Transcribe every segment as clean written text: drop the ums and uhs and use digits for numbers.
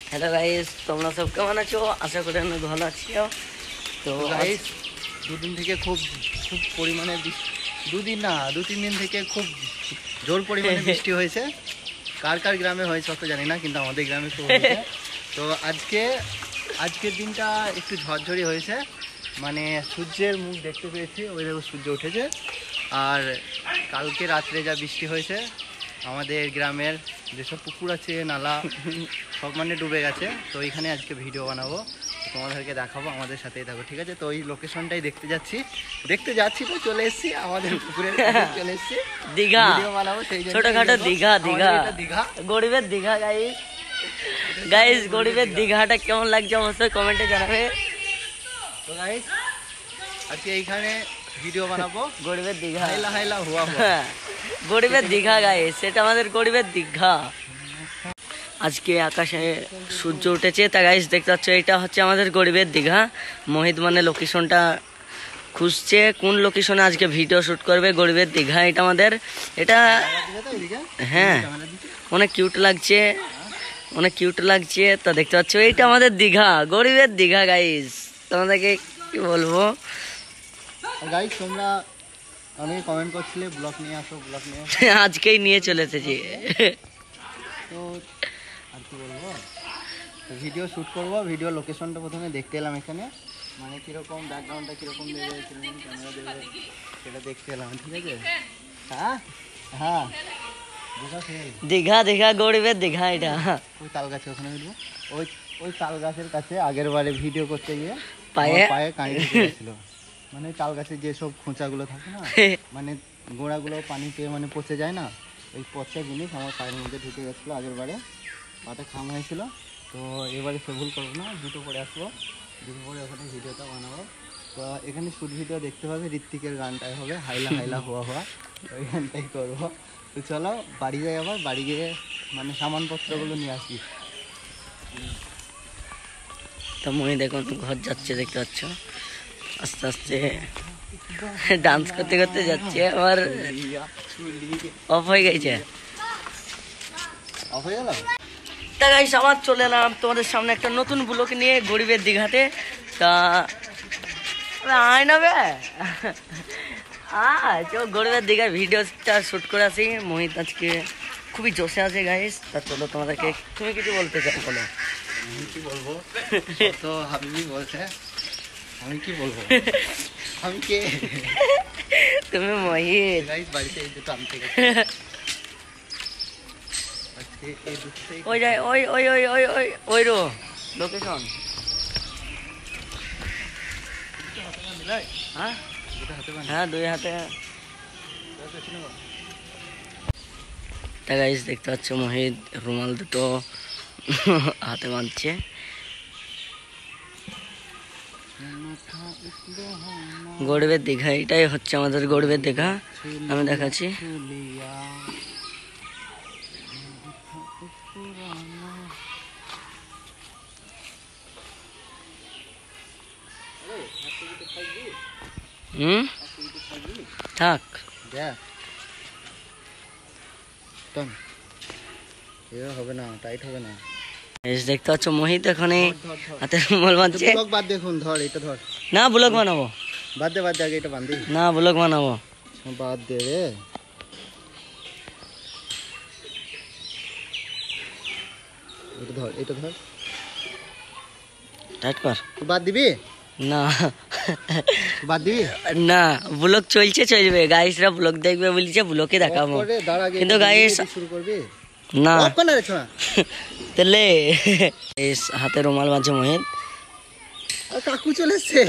Hello guys, তোমরা সব কেমন আছো? আশা করি আমি ভালো আছি। তো গাইস দুদিন থেকে খুব খুব পরিমাণে দুদিন না 2-3 দিন থেকে খুব জোর পরিমাণে বৃষ্টি হয়েছে। কার কার গ্রামে হয়েছে অত জানি না, কিন্তু আমাদের গ্রামে খুব হয়েছে। তো আজকের দিনটা একটু ঝড়ঝড়ি হয়েছে, মানে সূর্যের মুখ দেখতে পেয়েছি, ওই দেখো সূর্য উঠেছে। আর কালকে রাত্রে যা বৃষ্টি হয়েছে আমাদের গ্রামের যেসব পুকুর আছে, নালা সব মানে ডুবে গেছে। তো এখানে আজকে ভিডিও বানাবো, তোমাদেরকে দেখাবো, আমাদের সাথেই থাকো, ঠিক আছে? তো ওই লোকেশনটাই দেখতে যাচ্ছি তো চলে এসেছি আমাদের পুকুরের চলে এসেছি দীঘা ভিডিও বানাবো। সেই ছোটখাটো দীঘা দীঘা গরিবের দীঘা। গাইস গরিবের দীঘাটা কেমন লাগছে অবশ্যই কমেন্টে জানাবে। তো গাইস আজকে এইখানে ভিডিও বানাবো গরিবের দীঘা, হাইলা হুয়া হুয়া। গরিবের দীঘা গাইস, সেটা আমাদের গরিবের দীঘা। আজকে আকাশে সূর্য উঠেছে, তা গাইস দেখতে পাচ্ছ এটা হচ্ছে আমাদের গরিবের দীঘা। মোহিত মানে লোকেশনটা খুঁজছে, কোন লোকেশনে আজকে ভিডিও শুট করবে। গরিবের দীঘা এটা আমাদের, এটা হ্যাঁ অনেক কিউট লাগছে, অনেক কিউট লাগছে। তা দেখতে পাচ্ছ এইটা আমাদের দীঘা, গরিবের দীঘা গাইস। তোমাদেরকে কি বলবো গাইস, তোমরা অনেকে কমেন্ট করছিলে ব্লগ নিয়ে আসো, ব্লগ নিয়ে আজকেই নিয়ে চলে এসেছি। তো আর কি বলবো, ভিডিও শ্যুট করবো। ভিডিও লোকেশনটা প্রথমে দেখতে এলাম এখানে, মানে কীরকম ব্যাকগ্রাউন্ডটা কীরকম দেবে, কীরকম ক্যামেরা দেবে সেটা দেখতে এলাম, ঠিক আছে? হ্যাঁ দীঘা দীঘা গরিবের দীঘা এটা। ওই তাল গাছে ওখানে উঠবো, ওই তাল গাছের কাছে আগের বারে ভিডিও করতে গিয়ে পায়ে কাঁড়ি ঢুকেছিল। মানে তাল গাছের যেসব খোঁচাগুলো থাকে না, মানে গোড়াগুলো পানিতে মানে পচে যায় না, ওই পচা জিনিস আমার পায়ের মধ্যে ঢুকে গেছিলো আগের বারে, পাতে খাম হয়েছিল। তো এবারে সে ভুল করবো না, জুতো পরে আসবো, জুতো পরে ওখানে ভিডিওটা বানাবো। তো এখানে শুট ভিডিও দেখতে পাবে, ঋত্বিকের গানটাই হবে হাইলা হুয়া হুয়া, ওই গানটাই করবো। তো চলো বাড়ি যাই, আবার বাড়ি গিয়ে মানে সামানপত্রগুলো নিয়ে আসি। তো মই দেখুন ঘর যাচ্ছে, দেখতে পাচ্ছ আস্তে আস্তে ডান্স করতে করতে যাচ্ছে। আবার অফ হয়ে গেছে, অফ হয়ে গেল। তা গাইস আবার চলে এলাম তোমাদের সামনে একটা নতুন ব্লগ নিয়ে গরিবের দীঘাতে। তা আয় না বে গরিবের দীঘার ভিডিওটা শ্যুট করে আসি। মোহিত আজকে খুবই জোশে আছে গাইস। তা চলো তোমাদেরকে, তুমি কিছু বলতে চাও বলো। আমি কি বলবো, তো হাবিবি বলছে, আমি কি বলবো, আমি কে? তুমি মোহিত। গাইস বাড়িতে এই দুটো আনতে গেছে আজকে, এই দুটোই ওই যায়, ওই ওই ওই ওই ওই ওই রো লোকেশন। হ্যাঁ হ্যাঁ, দুই হাতে। তা গাইস দেখতে পাচ্ছ মোহিত রুমাল দুটো হাতে বাঁধছে। গরিবের দীঘা, এটাই হচ্ছে আমাদের গরিবের দীঘা। আমি দেখাচ্ছি। থাক হবে না, টাইট হবে না। দেখতে পাচ্ছ মোহিত এখানে হাতে রুমাল বাঁধছে। বাদ দেখুন, ধর এটা ধর। না ব্লগ বানাবো, বাদ দে আগে এটা বাঁধি। না ব্লগ বানাবো, বাদ দে রে। এটা ধর টাইট কর। বাদ দিবি না বাদ দিবি না, ব্লগ চলবে, গাইসরা ব্লগ দেখবে বলছে, ব্লগে দেখাবো। কিন্তু গাইস শুরু করবি না, তাহলে হাতে রুমাল বাঁধছে মোহিত। কাকু চলে এসছে,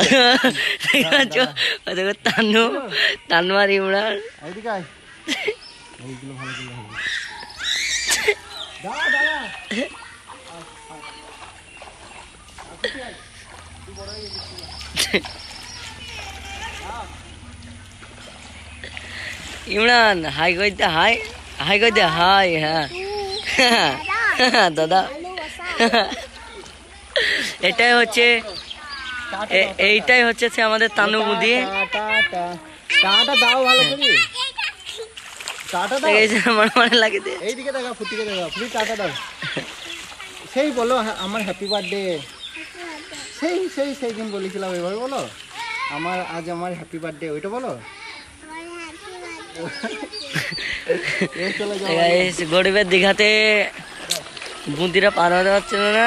তানু আর ইমরান। ইমরান হাই কইতে, হাই হাই কইতে, হাই। হ্যাঁ দাদা, এটাই হচ্ছে এইটাই হচ্ছে সে আমাদের তানু বুদ্ধি। দাও ভালো করে, টাটা দাও। মানে লাগে দে, এইদিকে দেখা, ফুটিকে দেখা, ফুটি টাটা দাও। সেই বলো আমার হ্যাপি বার্থডে, সেই দিন বলেছিলাম, এবার বলো আজ আমার হ্যাপি বার্থডে, ওইটা বলো। চলে যাও। গরিবের দীঘাতে বুন্দিরা পার হতে পারছিল না।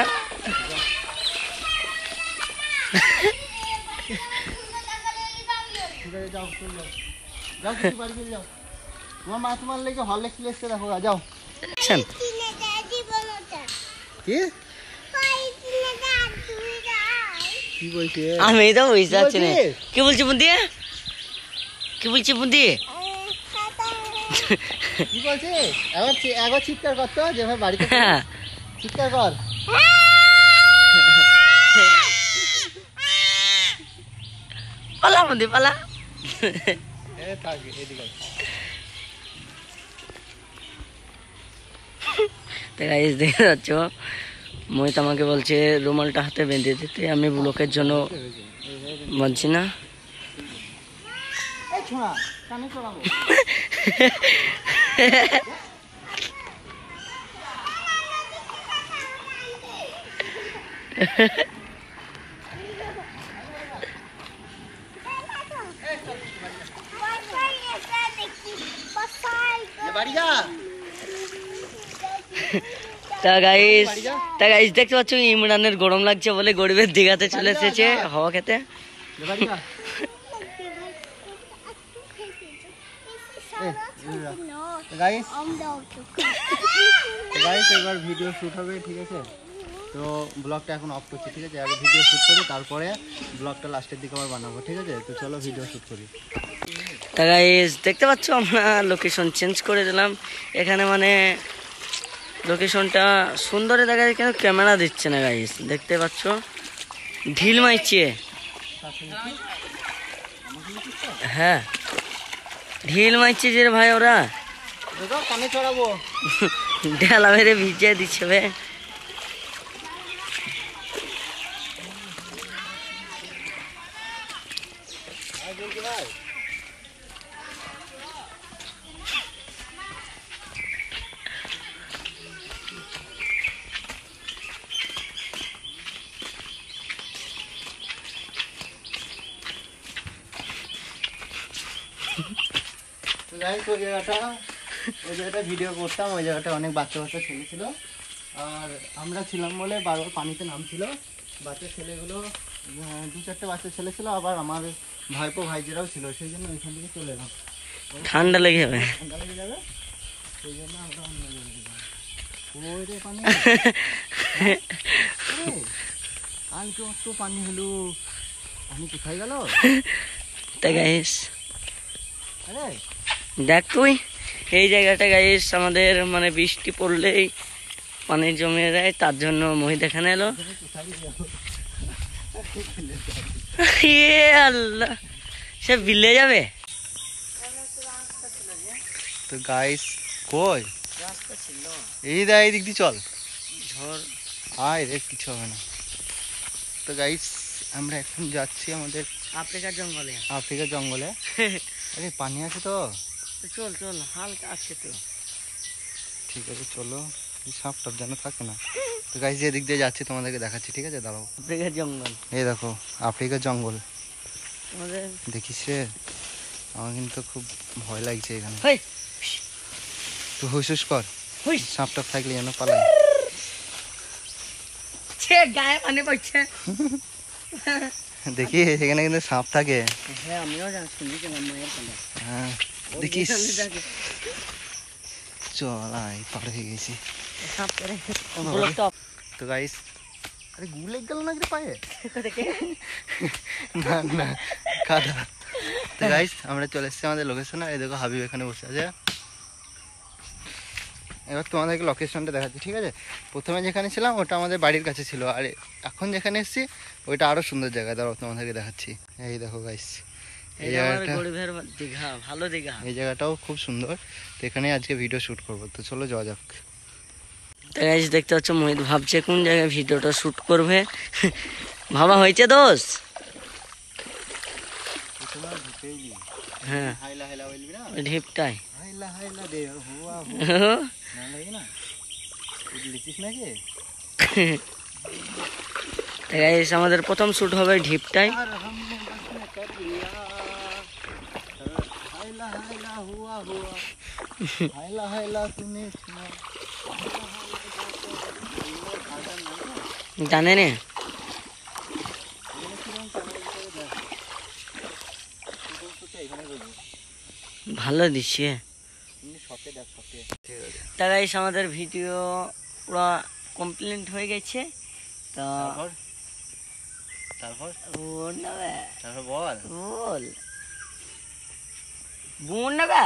যাও কিছু বাড়ি চলে যাও, তোমার মা তোমার লেগে হরলিক্স এসছে, দেখো যাও। কি বলছে? আমি তো বুঝতে পারছি না কি বলছি বুন্দি, কি বলছি বুন্দি। কি বলছে? একবার চিৎকার কর তো, যে ভাই বাড়িতে চিৎকার কর। পালা বুন্দি পালা। দেখে যাচ্ছ মোহিত আমাকে বলছে রুমালটা হাতে বেঁধে দিতে, আমি ব্লকের জন্য বলছি না। তা গাইস দেখতে পাচ্ছ ইমরানের গরম লাগছে বলে গরিবের দীঘাতে চলে এসেছে হাওয়া খেতে। এবার ভিডিও শুট হবে, ঠিক আছে? তো ব্লগটা এখন অফ করছি, ঠিক আছে? আগে ভিডিও শুট করি, তারপরে ব্লগটা লাস্টের দিকে আবার বানাবো, ঠিক আছে? তো চলো ভিডিও শুট করি। তা গাইস দেখতে পাচ্ছ আমরা লোকেশন চেঞ্জ করে দিলাম এখানে, মানে লোকেশনটা সুন্দরে দেখা যায় কিন্তু ক্যামেরা দিচ্ছে না গাইস, দেখতে পাচ্ছ ঢিল মারছে। হ্যাঁ ঢিল মারছে যে ভাই, ওরা কানে চড়াবো ঢেলা মেরে ভিজিয়ে দিচ্ছে ভাই। ওই জায়গাটা ভিডিও করতাম, ওই জায়গাটা অনেক বাচ্চা ছেলে ছিল, আর আমরা ছিলাম বলে বারবার পানিতে নামছিল বাচ্চা ছেলেগুলো, 2-4টে বাচ্চা ছেলে ছিল, আবার আমার ভাইপো ভাইজিরাও ছিল, সেই জন্য ওইখান থেকে চলে এলাম। ঠান্ডা লেগে যাবে, সেই জন্য আমরা অন্য জায়গায় গেলাম। ওই রে পানি, কালকে অত পানি হলো, পানি কোথায় গেল? তাই গাইস আরে দেখ তুই এই জায়গাটা গাইস আমাদের মানে বৃষ্টি পড়লেই পানি জমে যায়, তার জন্য মোহিত এখানে এলো। আল্লাহ সে বিলে যাবে। তো গাইস কই রাস্তা ছিল, এই দা এই দিক দিয়ে চল, ঝড় আয় রে কিছু হবে না। তো গাইস আমরা এখন যাচ্ছি আমাদের আফ্রিকার জঙ্গলে। আফ্রিকার জঙ্গলে। আরে পানি আছে তো, চল চল হালকা আছে তো, ঠিক আছে চলো, সাপ টাপ যেন থাকে না। তো গাইস এদিক দিয়ে যাচ্ছি, তোমাদেরকে দেখাচ্ছি, ঠিক আছে? দাঁড়াও, আফ্রিকার জঙ্গল, এই দেখো আফ্রিকার জঙ্গল, আমাদের দেখিস রে, আমার কিন্তু খুব ভয় লাগছে এখানে। তুই হুস কর, সাপ টাপ থাকলে যেন পালাই। গায়ে পানি পড়ছে, দেখি এখানে কিন্তু সাপ থাকে। হ্যাঁ আমিও শুনেছিলাম মায়ের কথা। হ্যাঁ দেখিস, চল আয়, পার হয়ে গেছি। তো গাইস আরে গু লেগ গেল না পায়ে, না না কাদা। তো গাইস আমরা চলে এসেছি আমাদের লোকেশনে, এই দেখো হাবিব এখানে বসে আছে। এবার তোমাদেরকে লোকেশনটা দেখাচ্ছি, ঠিক আছে? প্রথমে যেখানে ছিলাম ওটা আমাদের বাড়ির কাছে ছিল, আর এখন যেখানে এসেছি ওইটা আরো সুন্দর জায়গা, দাঁড়াও তোমাদেরকে দেখাচ্ছি। এই দেখো গাইস এই জায়গাটা, ভালো দীঘা, এই জায়গাটাও খুব সুন্দর। তো এখানে আজকে ভিডিও শুট করবো, তো চলো যাওয়া যাক। তো গাইস দেখতে পাচ্ছ মোহিত ভাবছে কোন জায়গায় ভিডিওটা শুট করবে। ভাবা হয়েছে দোষ? হ্যাঁ ঢিপটাই গাইস আমাদের প্রথম শুট হবে ঢিপটায়। यार हमने बस में कर लिया हायला हायला हुआ हुआ हायला हायला तूने सुना জানে নে ভালো দিচ্ছে। তা গাইস আমাদের ভিডিও পুরো কমপ্লিট হয়ে গেছে। তো তারপর বোন নেবে তারপর বল বল বোন নেবে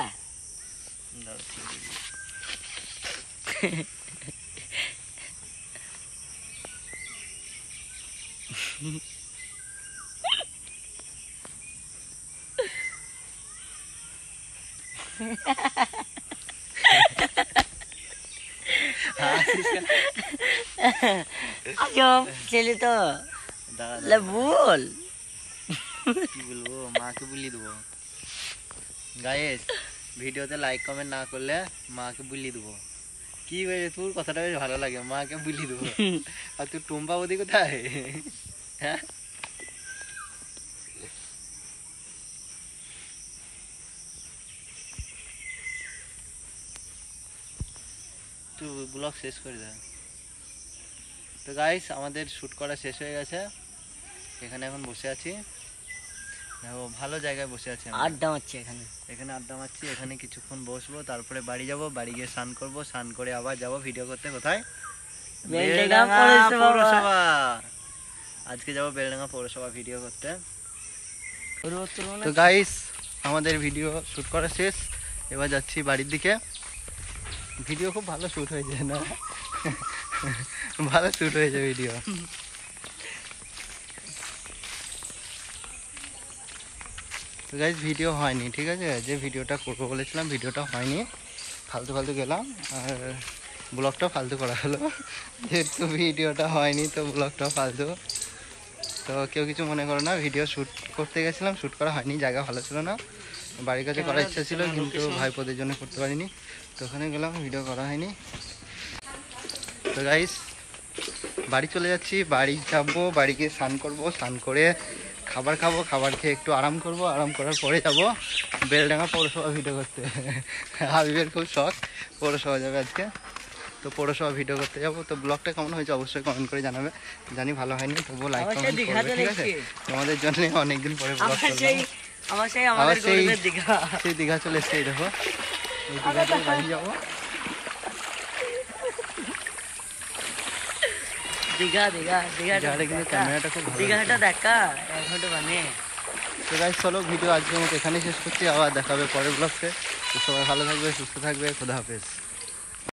আজব ছেলে তো লে বল কি বলবো মাকে বলি দেবো গাইস ভিডিওতে লাইক কমেন্ট না করলে মাকে বলি দেবো কি বলে তোর কথাটা বেশ ভালো লাগে মাকে বলি দেবো আর তুই টুম্পা বদি কোথায় হ্যাঁ তুই ব্লগ শেষ করে দে তো গাইস আমাদের শুট করা শেষ হয়ে গেছে এখানে এখন বসে আছি দেখো ভালো জায়গায় বসে আছি আমরা। আড্ডা মারছে এখানে এখানে আড্ডা মারছি এখানে কিছুক্ষণ বসবো তারপরে বাড়ি যাব বাড়ি গিয়ে স্নান করবো স্নান করে আবার যাব ভিডিও করতে কোথায় বেলডাঙ্গা পৌরসভা আজকে যাব বেলডাঙ্গা পৌরসভা ভিডিও করতে তো গাইস আমাদের ভিডিও শুট করা শেষ এবার যাচ্ছি বাড়ির দিকে ভিডিও খুব ভালো শুট হয়েছে না ভালো শুট হয়েছে ভিডিও তো গাইস ভিডিও হয়নি ঠিক আছে যে ভিডিওটা করবো বলেছিলাম ভিডিওটা হয়নি ফালতু ফালতু গেলাম আর ব্লগটা ফালতু করা হলো যেহেতু ভিডিওটা হয়নি তো ব্লগটা ফালতু তো কেউ কিছু মনে করো না ভিডিও শ্যুট করতে গেছিলাম শ্যুট করা হয়নি জায়গা ভালো ছিল না বাড়ির কাছে করার ইচ্ছা ছিল কিন্তু ভাইপোদের জন্য করতে পারিনি তো ওখানে গেলাম ভিডিও করা হয়নি তো গাইস বাড়ি চলে যাচ্ছি বাড়ি যাবো বাড়ি গিয়ে স্নান করবো স্নান করে খাবার খাবো খাবার খেয়ে একটু আরাম করব আরাম করার পরে যাব বেলডাঙ্গা পৌরসভা ভিডিও করতে হাবিবের খুব শখ পৌরসভা যাবে আজকে তো পৌরসভা ভিডিও করতে যাব তো ব্লগটা কেমন হয়েছে অবশ্যই কমেন্ট করে জানাবে জানি ভালো হয়নি তবুও লাইক কমেন্ট করবে ঠিক আছে তোমাদের জন্য অনেকদিন পরে ব্লগ করলাম আবার সেই দীঘা চলে এসছে এই দেখো এই দীঘাতে বাড়ি যাবো দীঘা দীঘা দীঘাটা কিন্তু ক্যামেরাটা খুব ভালো দীঘাটা দেখা এখনটা বানিয়ে তো গাইস চলো ভিডিও আজকের মতো এখানেই শেষ করছি আবার দেখাবে পরের ব্লগতে তো সবাই ভালো থাকবে সুস্থ থাকবে খোদা হাফেজ